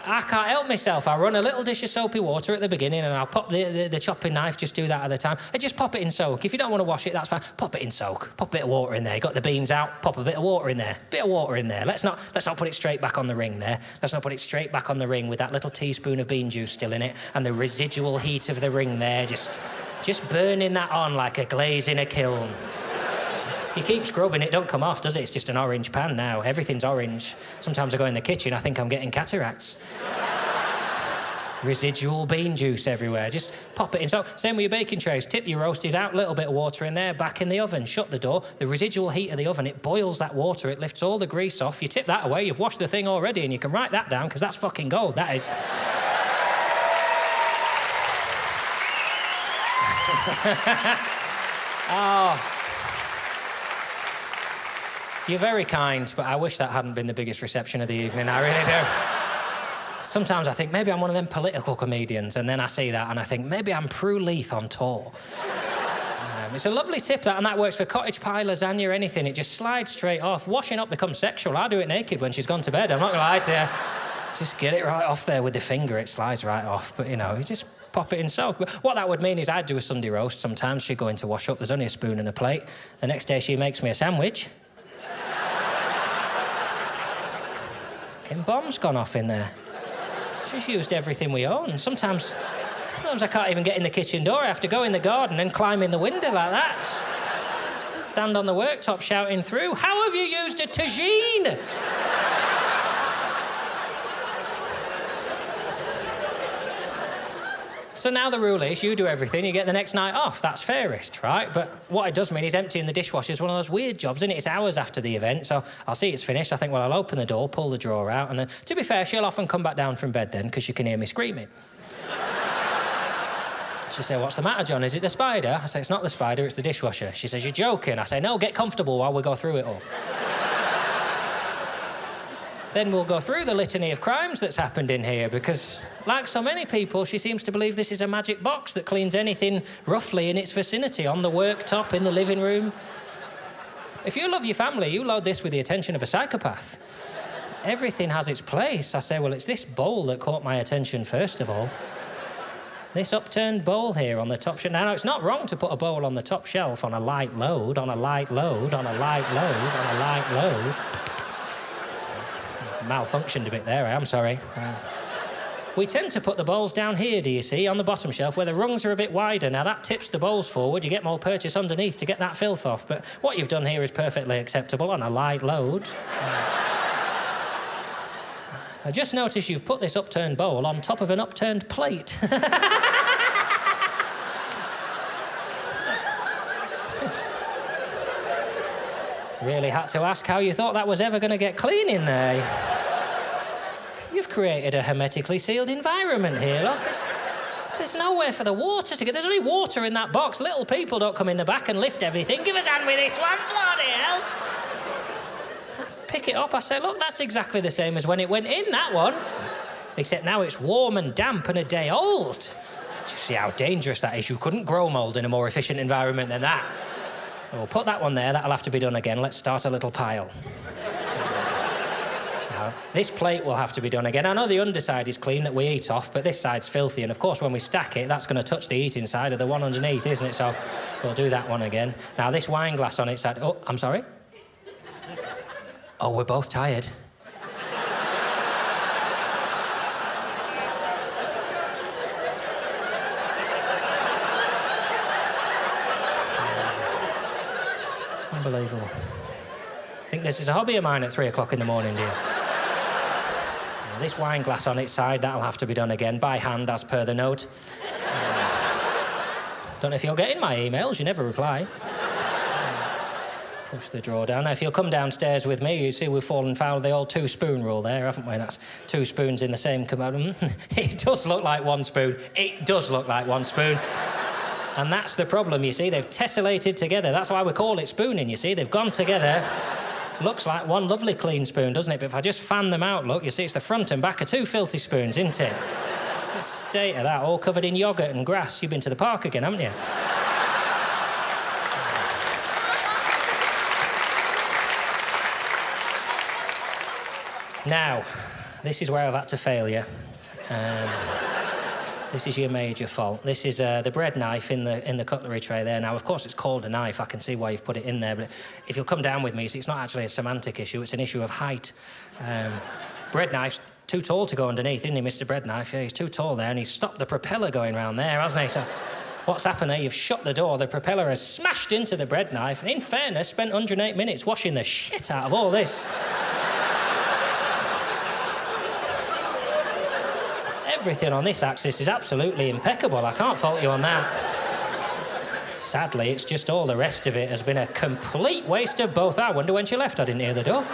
I can't help myself. I run a little dish of soapy water at the beginning and I'll pop the chopping knife, just do that at the time. I just pop it in soak. If you don't want to wash it, that's fine. Pop it in soak. Pop a bit of water in there. You got the beans out, pop a bit of water in there. Bit of water in there. Let's not put it straight back on the ring there. Let's not put it straight back on the ring with that little teaspoon of bean juice still in it and the residual heat of the ring there, just burning that on like a glaze in a kiln. You keep scrubbing, it don't come off, does it? It's just an orange pan now. Everything's orange. Sometimes I go in the kitchen, I think I'm getting cataracts. Residual bean juice everywhere. Just pop it in. So, same with your baking trays. Tip your roasties out, little bit of water in there, back in the oven, shut the door. The residual heat of the oven, it boils that water, it lifts all the grease off. You tip that away, you've washed the thing already, and you can write that down, because that's fucking gold, that is. Oh. You're very kind, but I wish that hadn't been the biggest reception of the evening. I really do. Sometimes I think maybe I'm one of them political comedians, and then I see that and I think maybe I'm Prue Leith on tour. It's a lovely tip, that, and that works for cottage pie, lasagna, anything. It just slides straight off. Washing up becomes sexual. I do it naked when she's gone to bed. I'm not gonna lie to you. Just get it right off there with the finger. It slides right off. But, you know, you just pop it in soak. But what that would mean is I'd do a Sunday roast. Sometimes she'd go in to wash up. There's only a spoon and a plate. The next day she makes me a sandwich. Bomb's gone off in there. She's used everything we own. Sometimes I can't even get in the kitchen door. I have to go in the garden and climb in the window like that. Stand on the worktop shouting through, "How have you used a tagine?" So now the rule is you do everything, you get the next night off. That's fairest, right? But what it does mean is emptying the dishwasher is one of those weird jobs, isn't it? It's hours after the event, so I'll see it's finished. I think, well, I'll open the door, pull the drawer out, and then, to be fair, she'll often come back down from bed then, because she can hear me screaming. She'll say, "What's the matter, John? Is it the spider?" I say, "It's not the spider, it's the dishwasher." She says, "You're joking." I say, "No, get comfortable while we go through it all." Then we'll go through the litany of crimes that's happened in here, because, like so many people, she seems to believe this is a magic box that cleans anything roughly in its vicinity, on the worktop, in the living room. If you love your family, you load this with the attention of a psychopath. Everything has its place. I say, well, it's this bowl that caught my attention first of all. This upturned bowl here on the top shelf. Now, it's not wrong to put a bowl on the top shelf on a light load, on a light load, on a light load, on a light load. Malfunctioned a bit there, I'm sorry. We tend to put the bowls down here, do you see, on the bottom shelf where the rungs are a bit wider. Now, that tips the bowls forward. You get more purchase underneath to get that filth off. But what you've done here is perfectly acceptable on a light load. I just noticed you've put this upturned bowl on top of an upturned plate. Really had to ask how you thought that was ever going to get clean in there. You've created a hermetically sealed environment here, look. There's nowhere for the water to get. There's only water in that box. Little people don't come in the back and lift everything. Give us a hand with this one, bloody hell. Pick it up, I say, look, that's exactly the same as when it went in, that one. Except now it's warm and damp and a day old. Do you see how dangerous that is? You couldn't grow mould in a more efficient environment than that. We'll put that one there. That'll have to be done again. Let's start a little pile. Now, this plate will have to be done again. I know the underside is clean that we eat off, but this side's filthy. And, of course, when we stack it, that's going to touch the eating side of the one underneath, isn't it? So we'll do that one again. Now, this wine glass on its side... Oh, I'm sorry? Oh, we're both tired. Unbelievable. Think this is a hobby of mine at 3 o'clock in the morning, dear. Now, this wine glass on its side, that'll have to be done again by hand as per the note. Don't know if you're getting my emails, you never reply. Push the drawer down. Now, if you'll come downstairs with me, you see we've fallen foul of the old two-spoon rule there, haven't we? That's 2 spoons in the same compartment. It does look like 1 spoon. It does look like 1 spoon. And that's the problem, you see. They've tessellated together. That's why we call it spooning, you see. They've gone together. Looks like one lovely clean spoon, doesn't it? But if I just fan them out, look, you see, it's the front and back of 2 filthy spoons, isn't it? The state of that, all covered in yoghurt and grass. You've been to the park again, haven't you? Now, This is where I've had to fail you. This is your major fault. This is the bread knife in the cutlery tray there. Now, of course, it's called a knife. I can see why you've put it in there, but if you'll come down with me, see, it's not actually a semantic issue. It's an issue of height. Bread knife's too tall to go underneath, isn't he, Mr. Bread Knife? Yeah, he's too tall there, and he's stopped the propeller going round there, hasn't he? So what's happened there? You've shut the door. The propeller has smashed into the bread knife, and in fairness, spent 108 minutes washing the shit out of all this. Everything on this axis is absolutely impeccable. I can't fault you on that. Sadly, it's just all the rest of it has been a complete waste of both. I wonder when she left. I didn't hear the door.